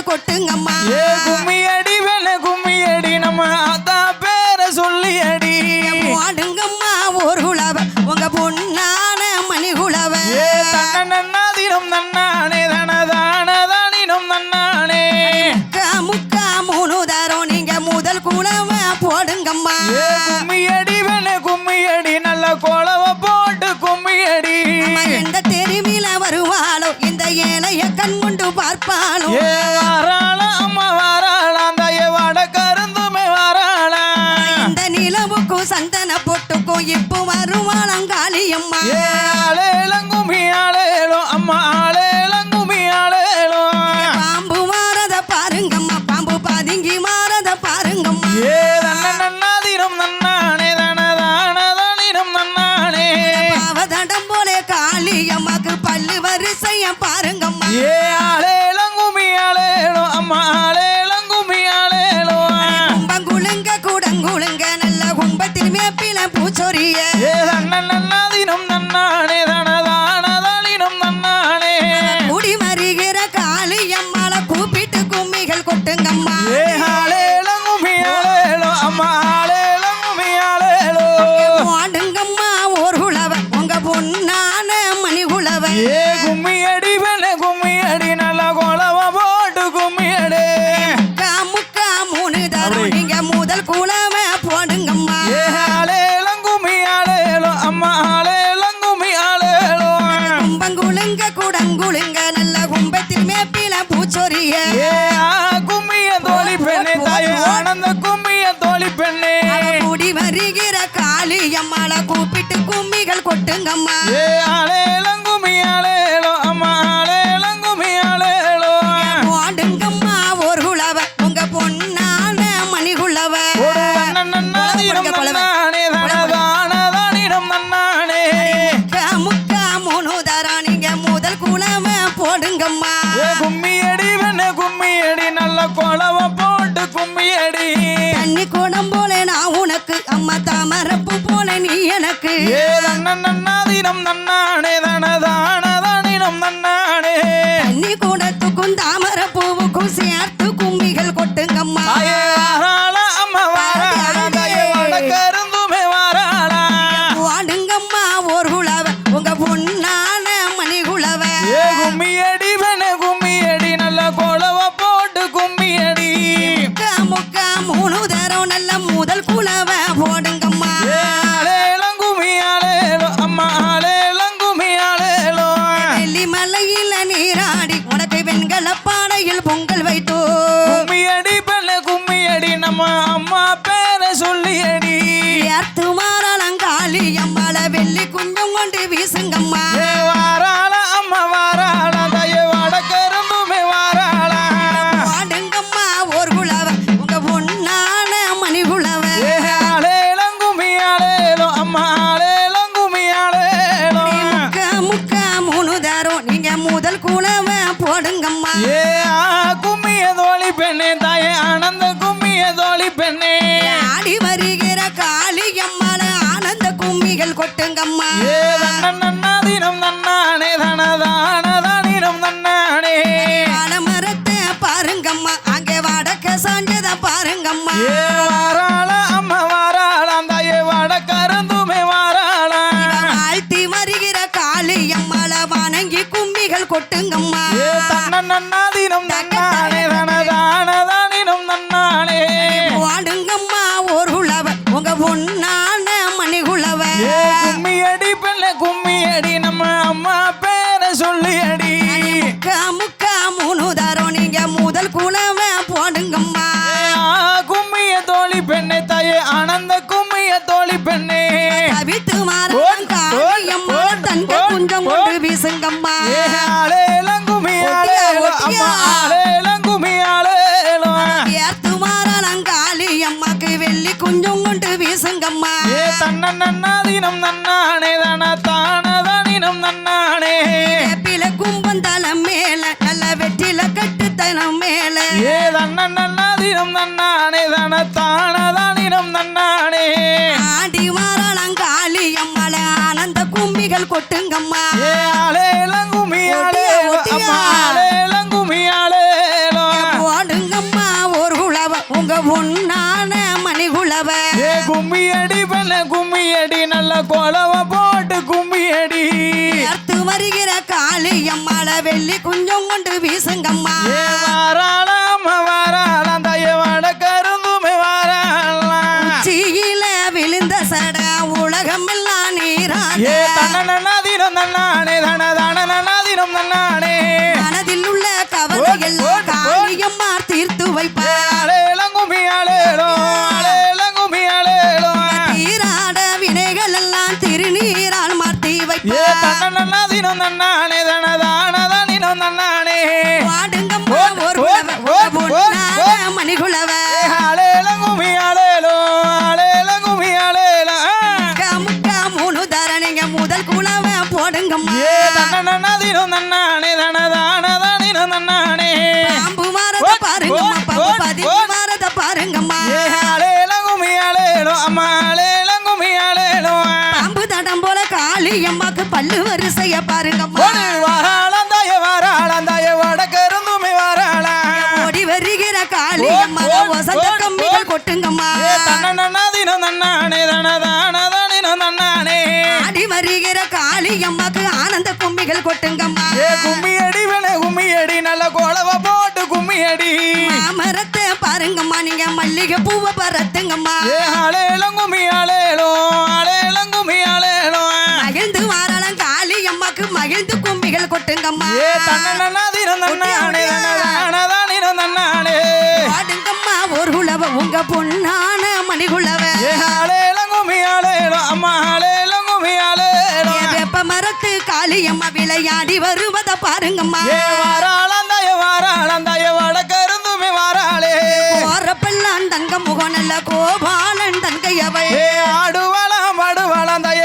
கும்மிகள் கொட்டுங்கம்மா கும்மி அடி வேண கும்மி அடி நம்ம அத்தா பேர சொல்லி அடி பாடுங்கம்மா ஒரு குலவ உங்க பொன்னான மணி குலவ தன்னதினம் நன்னானே தனதானதானினம் நன்னானே முக்கா மூணு தரம் நீங்க முதல் குலவ போடுங்கம்மா கும்மி அடி வேண கும்மி அடி நல்ல கோலவ போட்டு கும்மி அடி எந்த தெருவில வருவாளோ இந்த ஏழைய கண் கொண்டு பார்ப்பாளோ வாராள அம்மா வாராளா அந்த வட கருந்துமே வாராளா இந்த நிலவுக்கும் சந்தன பொட்டுக்கும் இப்போ வருவாளங்காளி அம்மா ஆளேலங்குமி ஆளேலோ அம்மா ஆளேலங்குமி ஆளேலோ பாம்பு மாறத பாருங்கம்மா பாம்பு பதுங்கி மாறத பாருங்கம்மா நன்னாதினம் நன்னானே தனதானதானினம் நன்னானே பாவதடம் போல காளி அம்மாக்கு பல்லு வரிசைய பாருங்கம்மா ஆளேலங்குமி ஆளேலோ அம்மா ஆளேலங்குமி ஆளேலோ கும்பங்குளுங்க கூடங்குளுங்க நல்ல கும்பத்தில் மேப்பில பூச்சொரிய நன்னாதினம் நன்னானே தனதானதானினம் நன்னானே குடி வருகிற காளி அம்மால கூப்பிட்டு கும்மிகள் கொட்டுங்கம்மா ஆளேலங்குமி ஆளேலோ அம்மா ஆளேலங்குமி ஆளேலோ பாடுங்கம்மா ஒரு குலவ உங்க பொன்னான மணி குலவ கும்மி அடி வேண கும்மி அடி நல்ல கோலவ போட்டு கும்மி அடி முக்கா மூணு தரம் நீங்க முதல் குலவ போடுங்கம்மா ஆளேலங்குமி ஆளேலோ அம்மா ஆளேலங்குமி ஆளேலோ கும்பங்குளுங்க கூடங்குளுங்க நல்ல கும்பத்தில் மேப்பில பூச்சொரிய கும்மிய தோழி பெண்ணே தாயே ஆனந்த கும்மிய தோழி பெண்ணே கூடி வருகிற காளி அம்மால கூப்பிட்டு கும்மிகள் கொட்டுங்கம்மா ஆளேலங்குமி ஆளேலோ அம்மா ஆளேலங்குமி ஆளேலோ பாடுங்கம்மா ஒரு குலவ உங்க பொன்னான மணி குலவ முக்கா மூணு தரம் நீங்க முதல் குலவ போடுங்கம்மா கும்மி அடி வேண கும்மி அடி நல்ல கோலவ போட்டு கும்மி அடி தண்ணி குடம் போல நான் உனக்கு அம்மா தாமரப்பு போல நீ எனக்கு நன்னாதினம் நன்னானே தனதானதானினம் நன்னானே தண்ணி குடத்துக்கும் தாமரப்பூவுக்கும் சேர்த்து கும்மிகள் கொட்டுங்கம்மா வாராளா அம்மா வாராளா தாயே வட கருந்துமே வாராளா பாடுங்கம்மா ஒரு குலவ உங்க பொன்னான மணி குலவ கும்மி அடி வேண கும்மி அடி நல்ல கோலவ போட்டு கும்மி அடி முக்கா மூணு தரம் நல்ல முதல் குலவ போடுங்கம்மா ஆளேலங்குமி ஆளேலோ அம்மா ஆளேலங்குமி ஆளேலோ வெள்ளி மலையில நீராடி உனக்கு வெண்கல பானையில் பொங்கல் வைத்தோ கும்மி அடி பெண்ண கும்மி அடி நம்ம அம்மா பேர சொல்லி அடி ஏத்து மாறலங்காளி அம்மால வெள்ளி குஞ்சம் கொண்டு வீசுங்கம்மா வாராளா அம்மா வாராளா தாயே வட கருந்துமே வாராளா பாடுங்கம்மா ஒரு குலவ உங்க பொன்னான மணி குலவ ஆளேலங்குமி ஆளேலோ அம்மா ஆளேலங்குமி ஆளேலோ முக்கா மூணு தரம் நீங்க முதல் குலவ போடுங்கம்மா கும்மிய தோழி பெண்ணே தாயே ஆனந்த கும்மிய தோழி பெண்ணே ஆடி வருகிற காளி அம்மால ஆனந்த கும்மிகள் கொட்டுங்கம்மா நன்னாதினம் நன்னானே தனதானதானினம் நன்னானே மரத்தை பாருங்கம்மா அங்கே வடக்க சாஞ்சத பாருங்கம்மா வாராளா அம்மா வாராளா தாயே வட கருந்துமே வாராளா வாழ்த்தி வருகிற காளி அம்மால வணங்கி கும்மிகள் கொட்டுங்கம்மா நன்னாதினம் நன்னானே தனதானதானினம் நன்னானே பாடுங்கம்மா ஒரு குலவ உங்க பொன்னான மணி குலவ கும்மி அடி பெண்ண கும்மி அடி நம்ம அம்மா பேர சொல்லி அடி முக்கா மூணு தரம் நீங்க முதல் குலவ போடுங்கம்மா கும்மிய தோழி பெண்ணே தாயே ஆனந்த கும்மிய தோழி பெண்ணே தவித்து மாறும் காளி அம்மா தங்க குஞ்சம் கொண்டு வீசுங்கம்மா ஆளேலங்குமி ஆளேலோ அம்மா ஆளேலங்குமி ஆளேலோ ஏத்து மாறலங்காளி அம்மாக்கு வெள்ளி குஞ்சம் கொண்டு வீசுங்கம்மா தன்னதினம் நன்னானே தனதானதானினம் நன்னானே பில கும்பந்தலம் மேல நல்ல வெற்றில கட்டுத்தனம் மேல தன்னதினம் நன்னானே தனதானதானினம் நன்னானே ஆடி மாறலங்காளி அம்மால ஆனந்த கும்மிகள் கொட்டுங்கம்மா ஆளேலங்குமி ஆளேலோ அம்மா ஆளேலங்குமி ஆளேலோ அடி பெண்ண கும்மி அடி நல்ல கோலவ போட்டு கும்மி அடி அடுத்து வருகிற காளி அம்மாள வெள்ளி குஞ்சம் கொண்டு வீசுங்கம்மா வாராளாம் வாராளாம் தாய வட கருந்துமே வாராளாம் உச்சியில விழுந்த சட உலகம் எல்லாம் நீராட தன்னதினம் தன்னானே தனதானதினம் தன்னானே மனதில் உள்ள கவலை எல்லாம் காளியம்மா தீர்த்து வைப்பார் அலேலங்குமி அலேலோ அலேலங்குமி அலேலோ தீராட வினைகள் எல்லாம் திருநீரால் மாற்றி வைப்பார் தன்னதினம் தன்னானே தனதானதினம் தன்னானே வாடுங்கம்மா ஒரு பொன்னான மணிகுலவ அலேலங்குமி அலேலோ அலேலங்குமி அலேலோ முக்கா மூணு தரணிங்க முதல் குலவ போடுங்கம்மா தன்னதினம் தன்னானே தனதானதினம் தன்னானே பாம்பு மாறத பாருங்கம்மா பாம்பு பதிவு மாறத பாருங்கம்மா அலேலங்குமி அலேலோ அம்மா அலேலங்குமி அலேலோ பாம்பு தடம் போல காளி அம்மாக்கு பல்லு வரிசைய பாருங்கம்மா வாராளந்தாய வடக்கருந்துமே வாராளா ஓடி வருகிற காளி அம்மா வசந்த கம்மிகள் கொட்டுங்கம்மா தன்னதினம் தன்னானே தனதானதினம் தன்னானே ஆடி வருகிற காளி அம்மாக்கு ஆனந்த கும்மிகள் கொட்டுங்கம்மா கும்மி அடி வேண கும்மி அடி நல்ல கோலவ போட்டு கும்மி அடி மாமரத்தை பாருங்கம்மா நீங்க மல்லிகை பூவை பரத்துங்கம்மா அலேலங்குமி அலேலோ அலேலங்குமி அலேலோ மகிழ்ந்து வாராளம் காளி அம்மாக்கு மகிழ்ந்து கும்மிகள் கொட்டுங்கம்மா தன்னதினம் தன்னானே தனதானதினம் தன்னானே பாடுங்கம்மா ஒரு குலவ உங்க பொன்னான மணிகுலவ அலேலங்குமி அலேலோ அம்மா அலேலங்குமி அலேலோ வெப்ப மரத்து காளி அம்மா விளையாடி வருவத பாருங்கம்மா வாராளந்தாய வடக்கருந்துமே வாராளே கோரப்பெல்லாம் தங்க முகம் நல்ல கோபாலன் தங்கையவள் ஆடுவாளாம் ஆடுவாளாந்தாய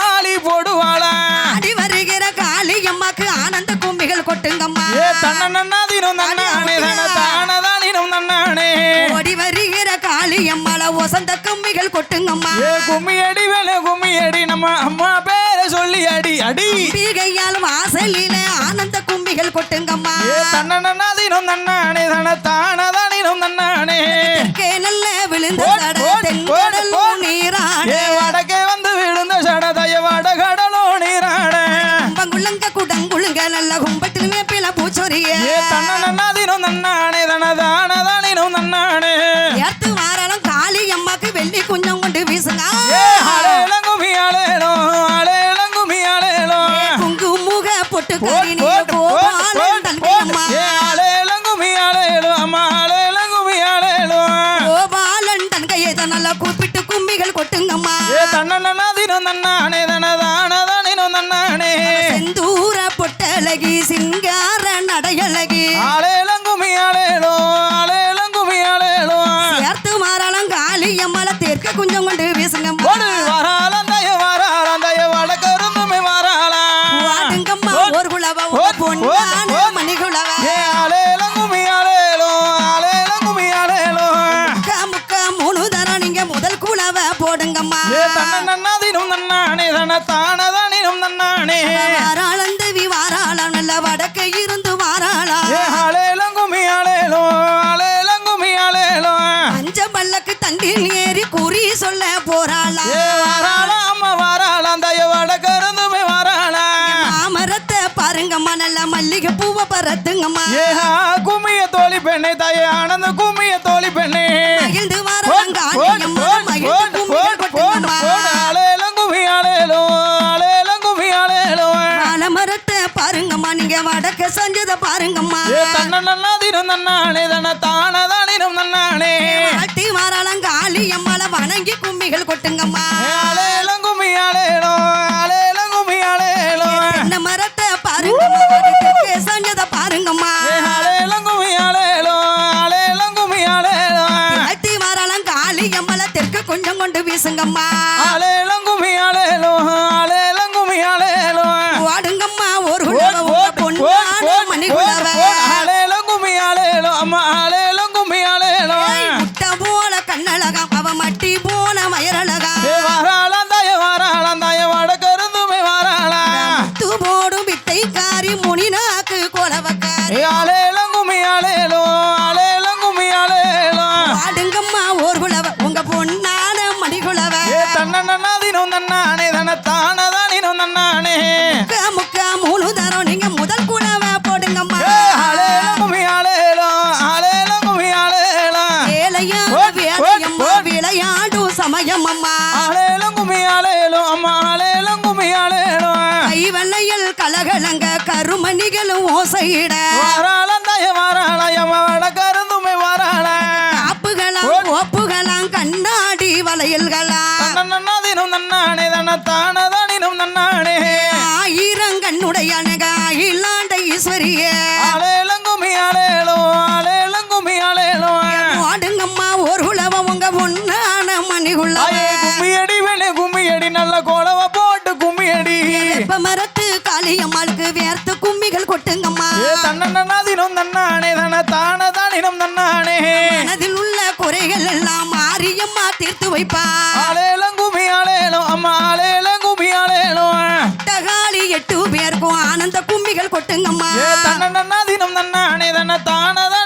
ஆளி போடுவாளாம் ஆடி வருகிற காளி அம்மாக்கு ஆனந்த கும்மிகள் கொட்டுங்கம்மா தன்னதினம் தன்னானே தனதானதினம் தன்னானே ஓடி வருகிற காளி அம்மால வசந்த கும்மிகள் கொட்டுங்கம்மா கும்மி அடி வேலை கும்மி அடி நம்ம அம்மா பேரை சொல்லி அடி அடி பீகையால் வாசலில ஆனந்த கும்மிகள் கொட்டுங்கம்மா தன்னதினம் தன்னானே தனதானதினம் தன்னானே நல்ல விழுந்த சட தென்கடல் நீராட வடக்கே வந்து விழுந்த சடதைய வடகடலோ நீராட கும்பங்குள்ளங்க குடங்குழுங்க நல்ல கும்பட்டில் வேப்பில பூச்சொரிய தன்னதினம் தன்னானே தனதானதினம் தன்னானே ஏத்து வாராளம் காளி அம்மாக்கு வெள்ளி குஞ்சம் கொண்டு வீசுங்க அலேலங்குமி அலேலோ அலேலங்குமி அலேலோ குங்குமுக பொட்டு கறி கோபாலன் தங்கையம்மா அலேலங்குமி அலேலோ அம்மா அலேலங்குமி அலேலோ கோபாலன் தங்கையை நல்லா கூப்பிட்டு கும்மிகள் கொட்டுங்கம்மா தன்னதினம் தன்னானே தனதானதினம் தன்னானே செந்தூர பொட்டழகி சிங்கார நடையழகி அலேலங்குமி அலேலோ அலேலங்குமி அலேலோ சேர்த்து மாறாளம் காளி அம்மால தேர்க்க குஞ்சம் கொண்டு வீசுங்கம்மா வாராளந்தாய வடக்கருந்துமே வாராளா வாடுங்கம்மா ஒரு குலவ பொன்னான மணிகுலவ அலேலங்குமி அலேலோ அலேலங்குமி அலேலோ முக்கா மூணு தரம் நீங்க முதல் குலவ போடுங்கம்மா தன்னதினம் தன்னானே தனதானதினம் தன்னானே வாராளந்தவி வாராளம் நல்ல வடக்க இருந்து வாராளா அலேலங்குமி அலேலோ அலேலங்குமி அலேலோ அஞ்ச பல்லக்கு தண்டில் ஏறி குறி சொல்ல போறாளா வாராளா அம்மா வாராளந்தாய வடக்கருந்துமே வாராளா மாமரத்தை பாருங்கம்மா நல்ல மல்லிகை பூவை பரத்துங்கம்மா கும்மிய தோழி பெண்ணே தாயே ஆனந்த கும்மிய தோழி பெண்ணே மகிழ்ந்து வாராளம் காளியம்மா மகிழ்ந்து கும்மிகள் கொட்டுங்கம்மா அலேலங்குமி அலேலோ அலேலங்குமி அலேலோ மரத்தை பாருங்கம்மா நீங்க வடக்க செஞ்சத பாருங்கம்மா தன்னதினம் தன்னானே தனதானதினம் தன்னானே ஆட்டி வாராளம் காளியம்மால வணங்கி கும்மிகள் கொட்டுங்கம்மா அலேலங்குமி அலேலோ அலேலங்குமி அலேலோ இந்த மரத்தை பாருங்கம்மா வடக்க செஞ்சத பாருங்கம்மா அலேலங்குமி அலேலோ அலேலங்குமி அலேலோ ஆட்டி வாராளம் காளியம்மால தெற்கு கொஞ்சம் கொண்டு வீசுங்கம்மா அலேலங்குமி அலேலோ அலேலங்குமி அலேலோ வாடுங்கம்மா ஒரு பொன்னான மணிகுலவ அலேலங்குமி அலேலோ அம்மா அலேலங்குமி அலேலோ முட்டை போல கண்ணழகா அவ மட்டி போல மயரழகா வாராளந்தாய வடக்கருந்துமே வாராளா தூ போடும் வித்தை காரி முனிநாக்கு கோலவக்காரி அலேலங்குமி அலேலோ அலேலங்குமி அலேலோ வாடுங்கம்மா ஒரு குலவ உங்க பொன்னான மணிகுலவ நன்னானே தன தானதானினும் நன்னானே முக்கா மூணு தரம் நீங்க முதல் கூடவ போடுங்கம்மா ஆளேலம் கும்மி ஆளேலம் கும்மி ஆளேலம் ஏலையா வேலையம்மா விளையாடும் சமயம் அம்மா ஆளேலம் கும்மி ஆளேலம் அம்மா ஆளேலம் கும்மி ஆளேலம் கைவல்லையில் கலகலங்க கருமணிகளும் ஓசையிட வாராளம் தய வாராளயம் வட கருந்துமை வாராள காப்புகளாம் ஓப்புகளாம் கண்ணாடி வளையல்களாம் நன்னாதினும் நன்னானே தன தானதானினும் நன்னானே ஆயிரம் கண்ணுடைய அழக இல்லாண்ட ஈஸ்வரியே ஆளேலம் கும்மி ஆளேலம் கும்மி ஆளேலம் ஓடுங்கம்மா ஒரு உழவ உங்க பொண்ணான மணிகுள்ள கும்மியடி வேணே கும்மியடி நல்ல கோலவ போட்டு கும்மியடி வெப்ப மரத்து காளியம்மாளுக்கு வேர்த்து கும்மிகள் கொட்டுங்கம்மா தன்னதினும் நன்னானே தன தானதானினும் நன்னானே மனதில் உள்ள குறைகள் எல்லாம் மாரியம்மா தீர்த்து வைப்பா ஆளேலம் கும்மி ஆளேலம் அம்மா ஆளேலம் கும்மி ஆளேலம் தகாளி 8 பேருக்கும் ஆனந்த கும்மிகள் கொட்டுங்கம்மா தன்னதினும் நன்னானே தன தானதானினும்